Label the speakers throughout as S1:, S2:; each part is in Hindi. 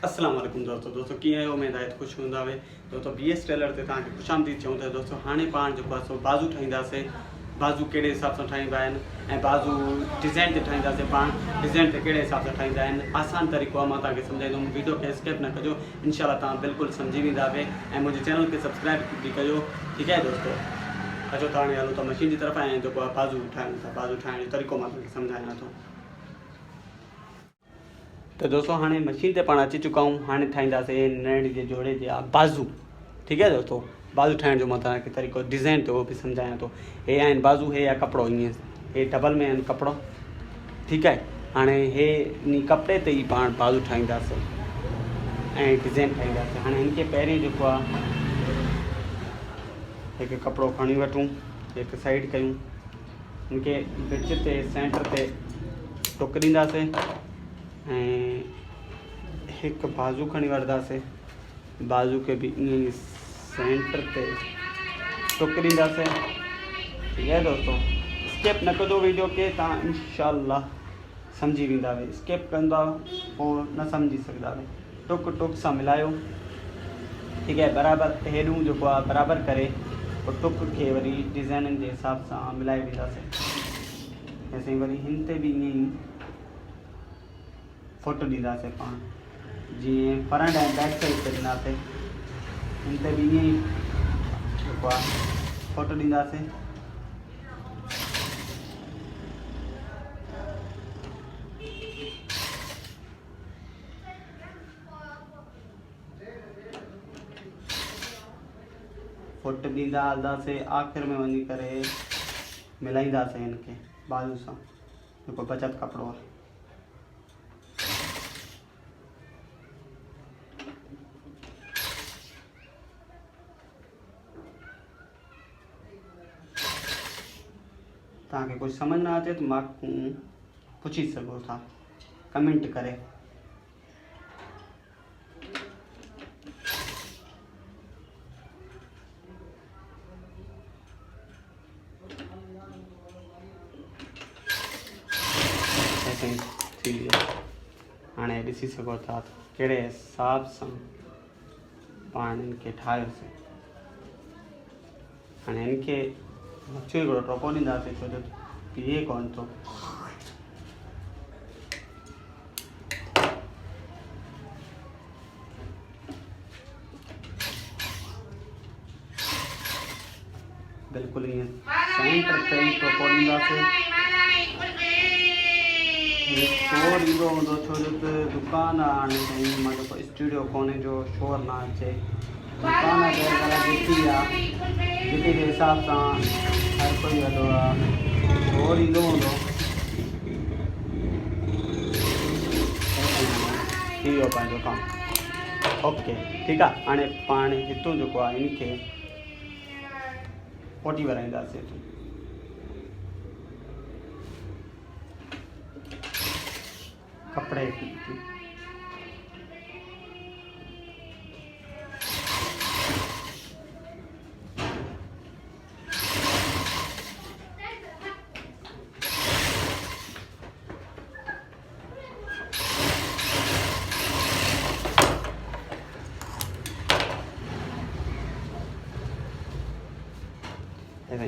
S1: अस्सलाम वालेकुम दोस्तों कीअं आहियो? उमेद आहे ख़ुशि हूंदा हुए दोस्तों। BS टेलर ते तव्हांखे ख़ुशि आमदीद चऊं था दोस्तों। हाणे पाण जेको आहे सो बाज़ू ठाहींदासीं। बाज़ू कहिड़े हिसाब सां ठाहींदा आहिनि ऐं बाज़ू डिज़ाइन ते ठाहींदासीं। पाण डिज़ाइन ते कहिड़े हिसाब सां ठाहींदा आहिनि, आसान तरीक़ो आहे। मां तव्हांखे सम्झाईंदुमि। वीडियो खे स्किप न कजो, इंशाल्लाह तव्हां बिल्कुलु सम्झी वेंदा ऐं मुंहिंजे चैनल खे सब्सक्राइब बि कजो, ठीकु आहे दोस्तों। अचो त हाणे हलूं था मशीन जी तरफ़ ऐं जेको आहे बाज़ू ठाहियूं था। बाज़ू ठाहिण जो तरीक़ो मां तव्हांखे सम्झायां थो। तो दोस्तों हाँ मशीन ते पाण अची चुका हूँ। हाँ ठाहींदासीं नैण जे जोड़े जा बाज़ू, ठीक है दोस्तों। बाज़ू ठाहिण जो मां तव्हांखे तरीक़ो डिज़ाइन ते उहो बि सम्झायां थो। हे आहिनि बाज़ू, हे आहे कपिड़ो, ईअं हे डबल में आहिनि कपिड़ो, ठीक है। हाणे हे इन कपिड़े ते ई पाण बाज़ू ठाहींदासीं ऐं डिज़ाइन ठाहींदासीं। हाणे हिनखे पहिरीं जेको आहे हिकु कपिड़ो खणी वठूं, हिकु साइड कयूं, हिनखे विच ते सेंटर ते टुक ॾींदासीं ऐं हिकु बाज़ू खणी वठंदासीं। बाज़ू के भी ईअं सेंटर ते टुक ॾींदासीं, ठीक है दोस्तों। स्किप न कजो वीडियो के, तव्हां इंशाल्लाह सम्झी वेंदा। स्किप कंदा पोइ न सम्झी सघंदा। टुक टुक सां मिलायो, ठीक है। बराबरि हेॾूं जेको आहे बराबरि करे पोइ टुक खे वरी डिज़ाइननि जे हिसाब सां मिलाए वेंदासीं। ऐसे वरी हिन ते बि ईअं ई फोटो ॾींदासीं पाण, जीअं फ्रंट ऐं बैक साइड ते ॾींदासीं। हिन ते बि ईअं ई जेको आहे फोटो ॾींदासीं। फोटो ॾींदा हलंदासीं, आख़िर में वञी करे मिलाईंदासीं हिनखे बाज़ू सां, जेको बचत कपिड़ो आहे। तव्हांखे कुछ समझ ना अचे तो मां पुछी सघो था कमेंट करे। ऐसे थी वियो। हाणे ॾिसी सघो था कहिड़े हिसाब सां पाण हिनखे ठाहियोसीं। हाणे हिनखे मच्छी हिकिड़ो टोपो ॾींदासीं, छो जो पीए कोन थो। बिल्कुलु ईअं सेंटर ते ई टोपो ॾींदासीं। शोर ईंदो हूंदो छो जो दुकान आहे। हाणे ताईं मां जेको स्टूडियो कोन्हे जो शोर न अचे। दुकान आहे गिटी आहे, गिटी जे हिसाब सां हर कोई वॾो आहे, शोर ईंदो हूंदो। थी वियो पंहिंजो कमु, ओके ठीकु आहे। हाणे पाण हितां जेको आहे हिनखे पोटी वराईंदासीं। कपिड़े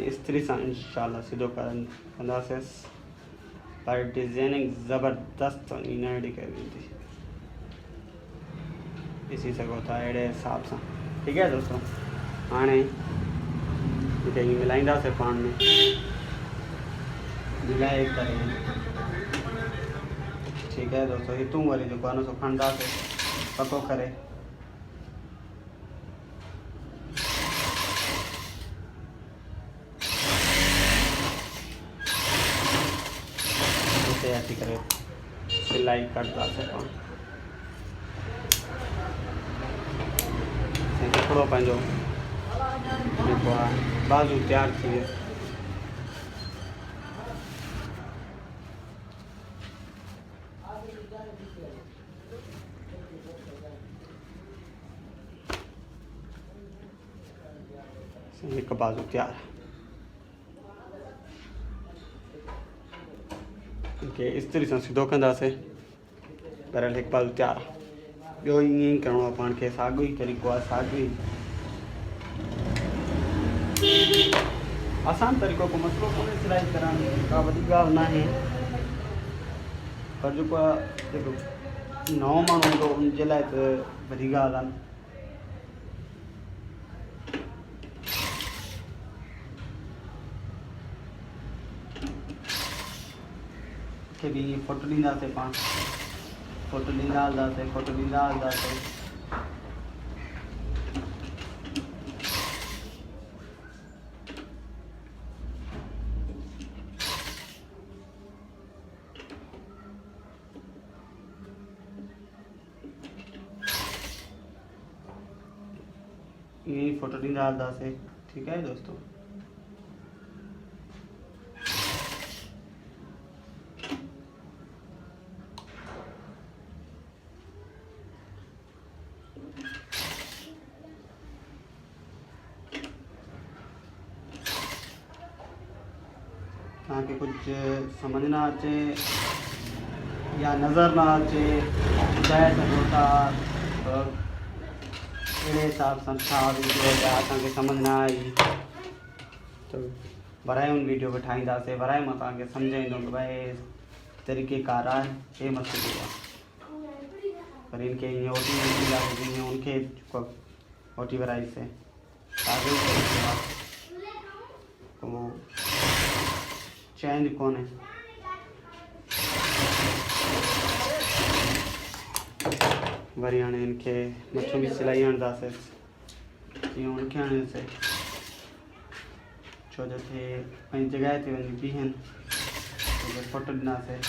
S1: इस्त्री सां इंशाल्लाह सिधो कंदासीं, पर डिज़ाइनिंग ज़बरदस्त इन अहिड़ी कई वेंदी, ॾिसी सघो था अहिड़े हिसाब सां, ठीक है दोस्तों। हाणे हिते ईअं मिलाईंदासीं पाण में, मिलाए करे ठीक है दोस्तों। हितूं वरी जेको आहे न सो खणंदासीं पको करे, अची करे सिलाई करंदासीं पाण। हिकिड़ो पंहिंजो जेको आहे बाज़ू तयारु थी वियो। हिकु बाज़ू तयारु। इनके इस्त्री सां सिधो कंदासीं, बहरहाल हिकु बाज़ू तयारु आहे। ॿियो ईअं ई करिणो आहे पाण खे, साॻियो ई तरीक़ो आहे, साॻियो ई आसान तरीक़ो, को मसइलो कोन्हे सिलाई करण में, का वॾी ॻाल्हि न आहे। पर जेको आहे जेको नओं माण्हू हूंदो उनजे लाइ त वॾी ॻाल्हि आहे। खे बि ईअं फोटो ॾींदासीं पाण, फोटो ॾींदा हलंदासीं, फोटो ॾींदा हलंदासीं। ईअं ई फोटो ॾींदा हलंदासीं। ठीकु आहे दोस्तों। तव्हांखे कुझु सम्झ न अचे या नज़र न अचे ॿुधाए सघो था, अहिड़े हिसाब सां छा वीडियो या असांखे सम्झ न आई त वराए उन वीडियो खे ठाहींदासीं, वराए मां तव्हांखे सम्झाईंदुमि कि भाई तरीक़ेकार आहे, हे मसइलो आहे। पर इनखे ईअं ओटी ॾींदासीं जीअं उनखे ओटी वराईसीं, साॻियो तरीक़ो आहे, को चेंज कोन्हे। वरी हाणे इनखे मथां बि सिलाई हणंदासीं, जीअं उनखे हणीसीं, छो जो थे पंहिंजी जॻह ते वञी बीहनि, फोटो ॾिनासीं।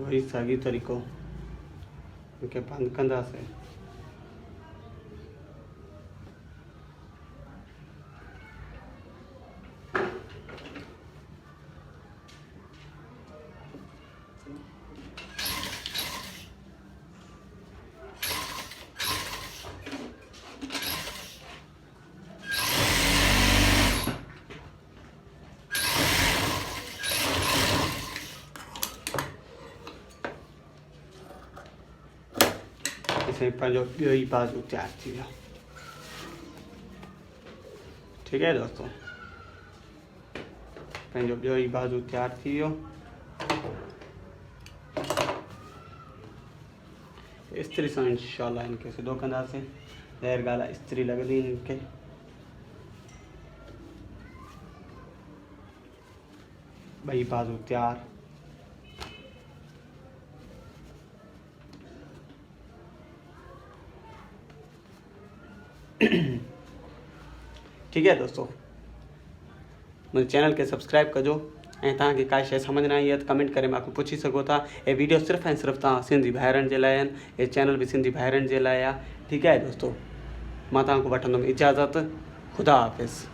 S1: वही साॻी तरीक़ो उनखे बंदि कंदासीं। पंहिंजो ॿियो ई बाज़ू तैयार थी वियो। ठीकु आहे दोस्तों, पंहिंजो ॿियो ई बाज़ू तैयार थी वियो। इस्त्री सां इंशाल्लाह इनखे सिधो कंदासीं। ज़ाहिर ॻाल्हि आहे इस्त्री लॻंदी इनखे। ॿई बाज़ू तैयार। ठीक है दोस्तों, मुझे चैनल के सब्सक्राइब कजो। ऐं तव्हांखे का शइ सम्झ न आई आहे त कमेंट करे मूंखे पुछी सघो था। ये वीडियो सिर्फ़ु ऐं सिर्फ़ु तव्हां सिंधी भाइरनि जे लाइ आहिनि। ये चैनल भी सिंधी भाइरनि जे लाइ आहे। ठीकु आहे दोस्तों, मां तव्हांखां वठंदुमि इजाज़त। ख़ुदा हाफ़िज़।